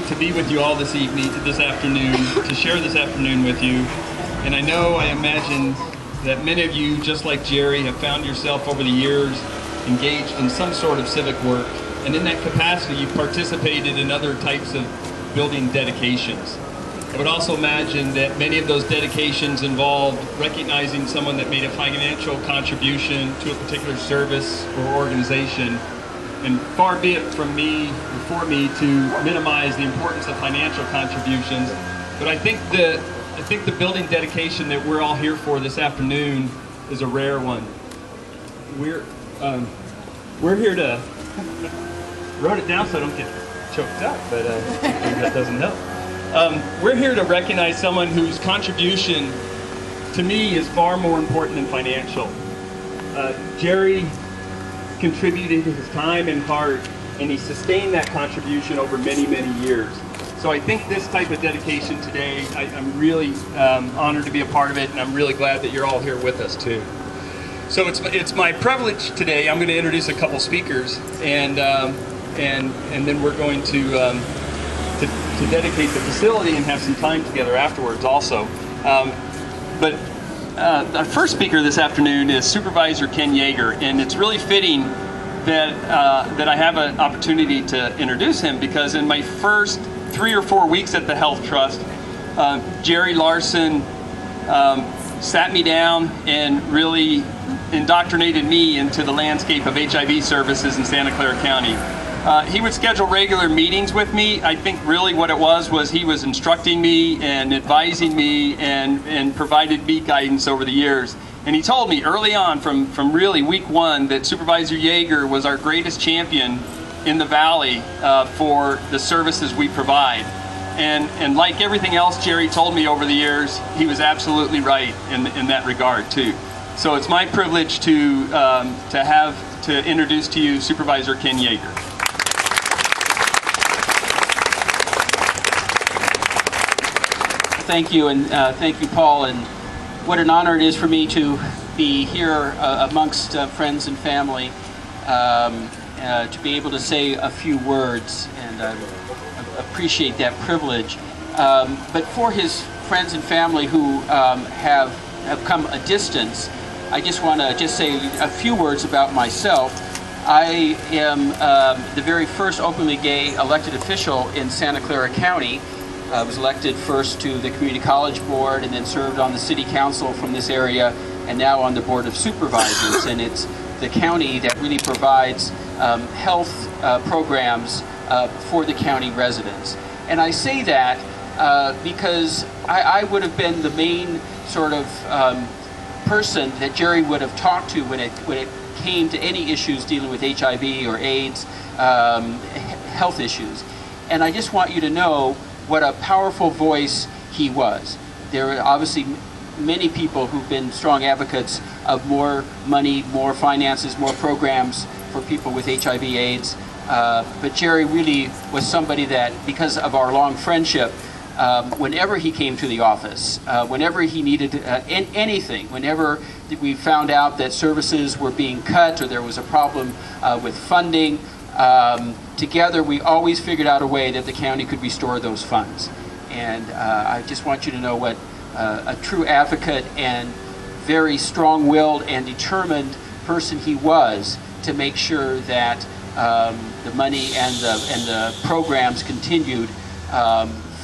to be with you all this afternoon, to share this afternoon with you. And I imagine that many of you, just like Jerry, have found yourself over the years engaged in some sort of civic work. And in that capacity, you've participated in other types of building dedications. I would also imagine that many of those dedications involved recognizing someone that made a financial contribution to a particular service or organization. And far be it from me or for me to minimize the importance of financial contributions, but I think the building dedication that we're all here for this afternoon is a rare one. We're here to wrote it down so I don't get choked up, but that doesn't help. We're here to recognize someone whose contribution to me is far more important than financial. Jerry contributed his time and heart, and he sustained that contribution over many, many years. So I think this type of dedication today, I'm really honored to be a part of it, and I'm really glad that you're all here with us too. So it's my privilege today. I'm going to introduce a couple speakers, and then we're going to dedicate the facility and have some time together afterwards also. Our first speaker this afternoon is Supervisor Ken Yeager, and it's really fitting that I have an opportunity to introduce him, because in my first 3 or 4 weeks at the Health Trust, Jerry Larson sat me down and really indoctrinated me into the landscape of HIV services in Santa Clara County. He would schedule regular meetings with me. I think really what it was he was instructing me and advising me and provided me guidance over the years. And he told me early on from really week one that Supervisor Yeager was our greatest champion in the Valley for the services we provide. And like everything else Jerry told me over the years, he was absolutely right in that regard too. So it's my privilege to introduce to you Supervisor Ken Yeager. Thank you, and thank you, Paul, and what an honor it is for me to be here amongst friends and family, to be able to say a few words, and I appreciate that privilege. But for his friends and family who have come a distance, I just want to say a few words about myself. I am the very first openly gay elected official in Santa Clara County. I was elected first to the Community College Board and then served on the City Council from this area, and now on the Board of Supervisors. And it's the county that really provides health programs for the county residents. And I say that because I would have been the main sort of person that Jerry would have talked to when it came to any issues dealing with HIV or AIDS, health issues. And I just want you to know what a powerful voice he was. There are obviously many people who've been strong advocates of more money, more finances, more programs for people with HIV AIDS. But Jerry really was somebody that, because of our long friendship, whenever he came to the office, whenever he needed anything, whenever we found out that services were being cut or there was a problem with funding, together we always figured out a way that the county could restore those funds. And I just want you to know what a true advocate and very strong-willed and determined person he was to make sure that the money and the programs continued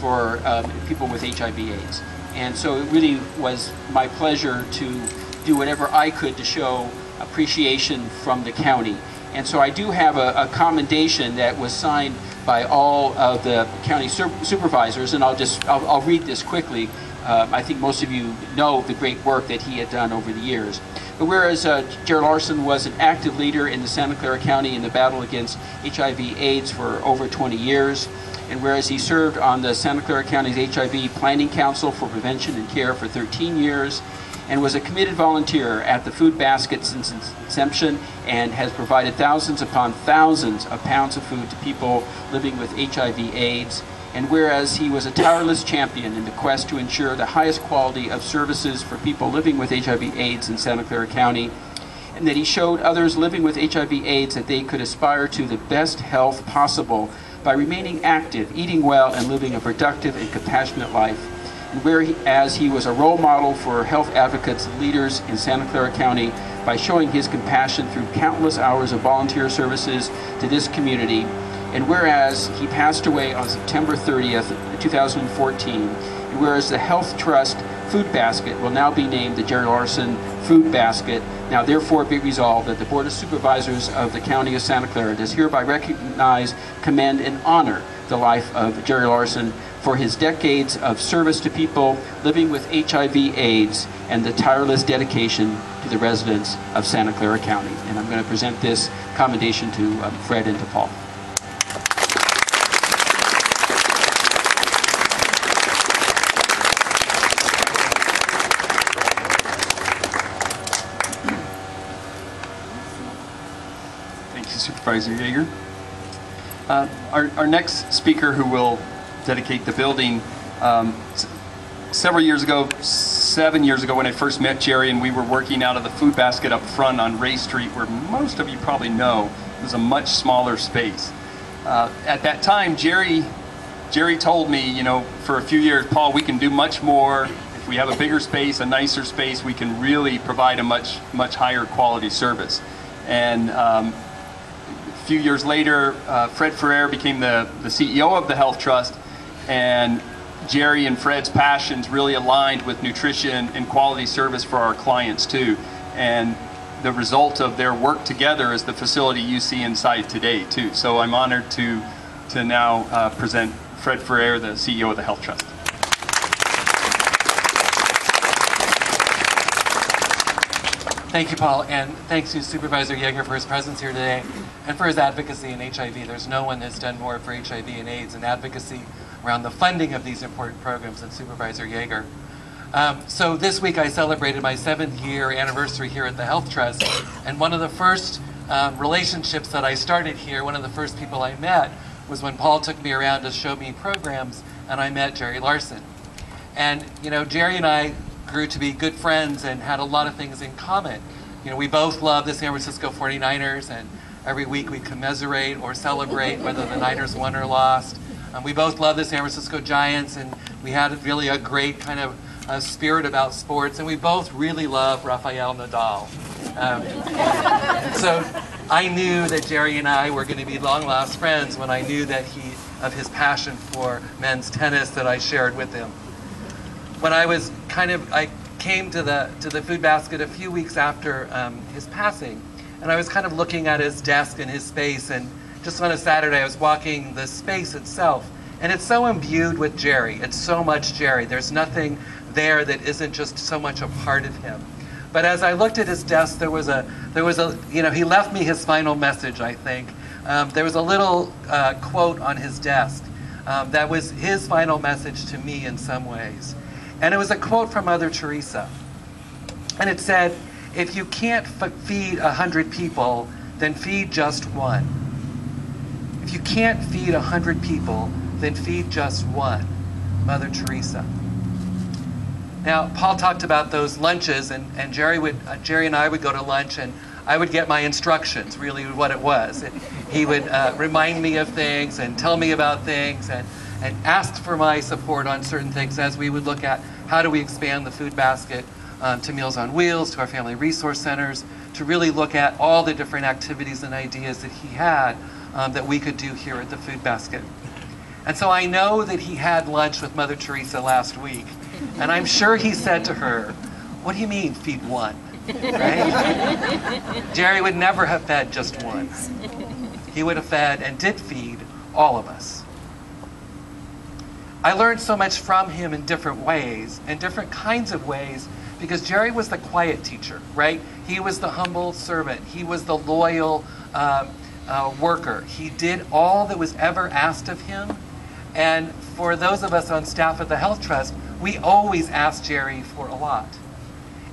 for people with HIV/AIDS. And so it really was my pleasure to do whatever I could to show appreciation from the county. And so I do have a commendation that was signed by all of the county supervisors, and I'll read this quickly. I think most of you know the great work that he had done over the years. But whereas Jerry Larson was an active leader in the Santa Clara County in the battle against HIV/AIDS for over 20 years, and whereas he served on the Santa Clara County's HIV Planning Council for Prevention and Care for 13 years, and was a committed volunteer at the Food Basket since its inception, and has provided thousands upon thousands of pounds of food to people living with HIV/AIDS. And whereas he was a tireless champion in the quest to ensure the highest quality of services for people living with HIV/AIDS in Santa Clara County, and that he showed others living with HIV/AIDS that they could aspire to the best health possible by remaining active, eating well, and living a productive and compassionate life. And whereas he was a role model for health advocates and leaders in Santa Clara County by showing his compassion through countless hours of volunteer services to this community, and whereas he passed away on September 30th, 2014, and whereas the Health Trust Food Basket will now be named the Jerry Larson Food Basket, now therefore be resolved that the Board of Supervisors of the County of Santa Clara does hereby recognize, commend, and honor the life of Jerry Larson for his decades of service to people living with HIV/AIDS and the tireless dedication to the residents of Santa Clara County. And I'm going to present this commendation to Fred and to Paul. Thank you, Supervisor Yeager. Our next speaker who will dedicate the building, several years ago, 7 years ago when I first met Jerry and we were working out of the Food Basket up front on Ray Street, where most of you probably know was a much smaller space. At that time, Jerry told me, you know, for a few years, Paul, we can do much more. If we have a bigger space, a nicer space, we can really provide a much higher quality service. And a few years later, Fred Ferrer became the CEO of the Health Trust, and Jerry and Fred's passions really aligned with nutrition and quality service for our clients too. And the result of their work together is the facility you see inside today too. So I'm honored to now present Fred Ferrer, the CEO of the Health Trust. Thank you, Paul, and thanks to Supervisor Yeager for his presence here today and for his advocacy in HIV. There's no one that's done more for HIV and AIDS and advocacy around the funding of these important programs than Supervisor Yeager. So this week I celebrated my 7th year anniversary here at the Health Trust, and one of the first relationships that I started here, one of the first people I met was when Paul took me around to show me programs, and I met Jerry Larson. And you know, Jerry and I grew to be good friends and had a lot of things in common. You know, we both love the San Francisco 49ers, and every week we commiserate or celebrate whether the Niners won or lost. We both love the San Francisco Giants, and we had really a great kind of spirit about sports, and we both really love Rafael Nadal. So I knew that Jerry and I were going to be long-lost friends when I knew that of his passion for men's tennis that I shared with him. When I came to the Food Basket a few weeks after his passing, and I was kind of looking at his desk and his space, and just on a Saturday I was walking the space itself, and it's so imbued with Jerry. It's so much Jerry. There's nothing there that isn't just so much a part of him. But as I looked at his desk, there was a you know, he left me his final message, I think. There was a little quote on his desk that was his final message to me in some ways. And it was a quote from Mother Teresa. And it said, "If you can't feed 100 people, then feed just one. If you can't feed 100 people, then feed just one." Mother Teresa. Now, Paul talked about those lunches, and Jerry and I would go to lunch, and I would get my instructions, really what it was. He would remind me of things and tell me about things and ask for my support on certain things as we would look at how do we expand the Food Basket to Meals on Wheels, to our Family Resource Centers, to really look at all the different activities and ideas that he had that we could do here at the Food Basket. And so I know that he had lunch with Mother Teresa last week, and I'm sure he said to her, "What do you mean, feed one?" Right? Jerry would never have fed just one. He would have fed and did feed all of us. I learned so much from him in different ways, in different kinds of ways, because Jerry was the quiet teacher, right? He was the humble servant. He was the loyal worker. He did all that was ever asked of him. And for those of us on staff at the Health Trust, we always asked Jerry for a lot.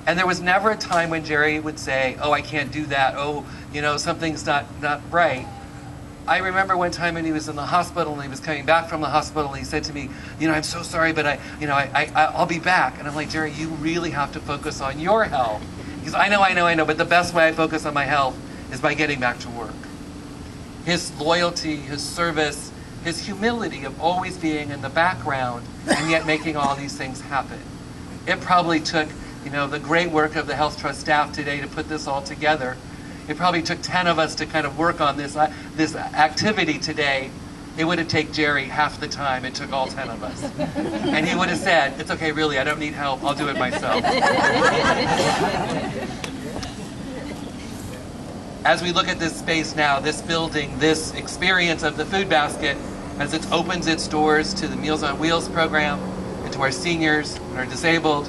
And there was never a time when Jerry would say, "Oh, I can't do that. Oh, you know, something's not right." I remember one time when he was in the hospital and he was coming back from the hospital, and he said to me, "You know, I'm so sorry, but I'll be back." And I'm like, "Jerry, you really have to focus on your health." He goes, I know, but the best way I focus on my health is by getting back to work." His loyalty, his service, his humility of always being in the background and yet making all these things happen. It probably took, the great work of the Health Trust staff today to put this all together. It probably took 10 of us to kind of work on this activity today. It would have taken Jerry half the time it took all 10 of us. And he would have said, it's okay, really, I don't need help, I'll do it myself. As we look at this space now, this building, this experience of the food basket, as it opens its doors to the Meals on Wheels program, and to our seniors and our disabled,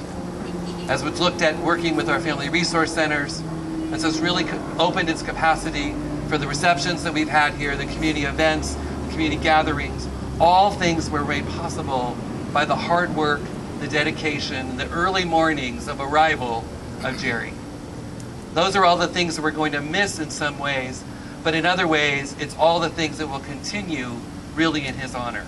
as it's looked at working with our family resource centers, and so it's really opened its capacity for the receptions that we've had here, the community events, the community gatherings. All things were made possible by the hard work, the dedication, the early mornings of arrival of Jerry. Those are all the things that we're going to miss in some ways, but in other ways, it's all the things that will continue really in his honor.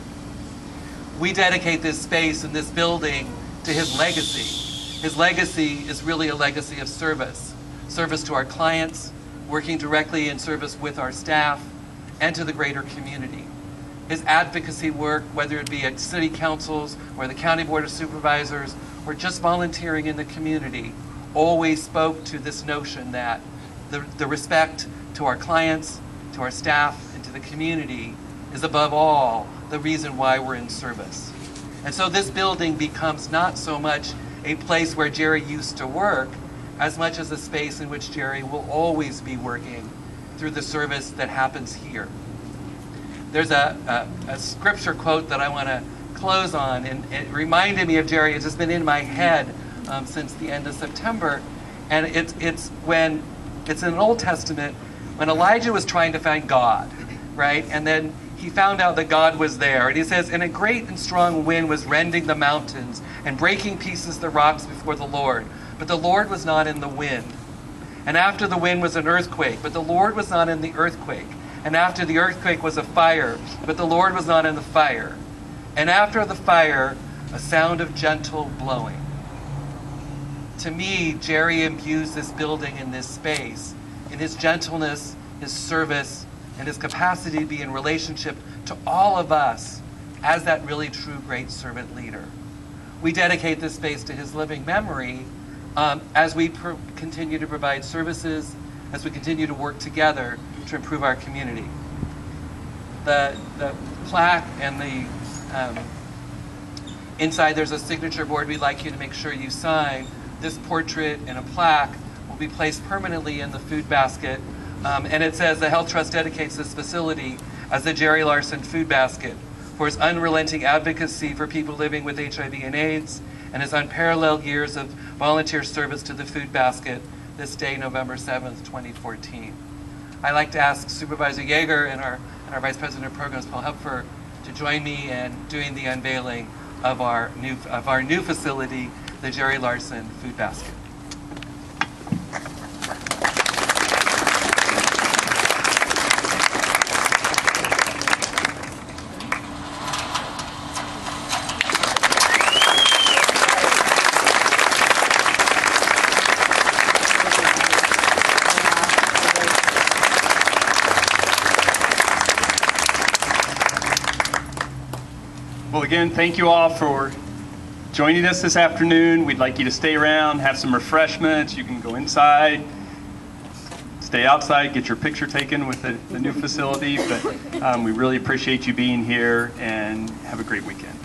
We dedicate this space and this building to his legacy. His legacy is really a legacy of service. Service to our clients, working directly in service with our staff, and to the greater community. His advocacy work, whether it be at city councils or the county board of supervisors, or just volunteering in the community, always spoke to this notion that the respect to our clients, to our staff, and to the community is above all the reason why we're in service. And so this building becomes not so much a place where Jerry used to work, as much as a space in which Jerry will always be working through the service that happens here. There's a scripture quote that I want to close on, and it reminded me of Jerry. It's just been in my head since the end of September, and it's in an Old Testament when Elijah was trying to find God, right? And then he found out that God was there, and he says, "And a great and strong wind was rending the mountains and breaking pieces the rocks before the Lord, but the Lord was not in the wind. And after the wind was an earthquake, but the Lord was not in the earthquake. And after the earthquake was a fire, but the Lord was not in the fire. And after the fire, a sound of gentle blowing." To me, Jerry imbues this building in this space, in his gentleness, his service, and his capacity to be in relationship to all of us as that really true great servant leader. We dedicate this space to his living memory as we continue to provide services, as we continue to work together to improve our community. The plaque and the inside there's a signature board we'd like you to make sure you sign. This portrait and a plaque will be placed permanently in the food basket, and it says the Health Trust dedicates this facility as the Jerry Larson Food Basket for his unrelenting advocacy for people living with HIV and AIDS and his unparalleled years of volunteer service to the food basket this day, November 7th, 2014. I'd like to ask Supervisor Yeager and our Vice President of Programs, Paul Hupfer, to join me in doing the unveiling of our new facility, the Jerry Larson Food Basket. Well, again, thank you all for joining us this afternoon. We'd like you to stay around, have some refreshments. You can go inside, stay outside, get your picture taken with the new facility. But we really appreciate you being here, and have a great weekend.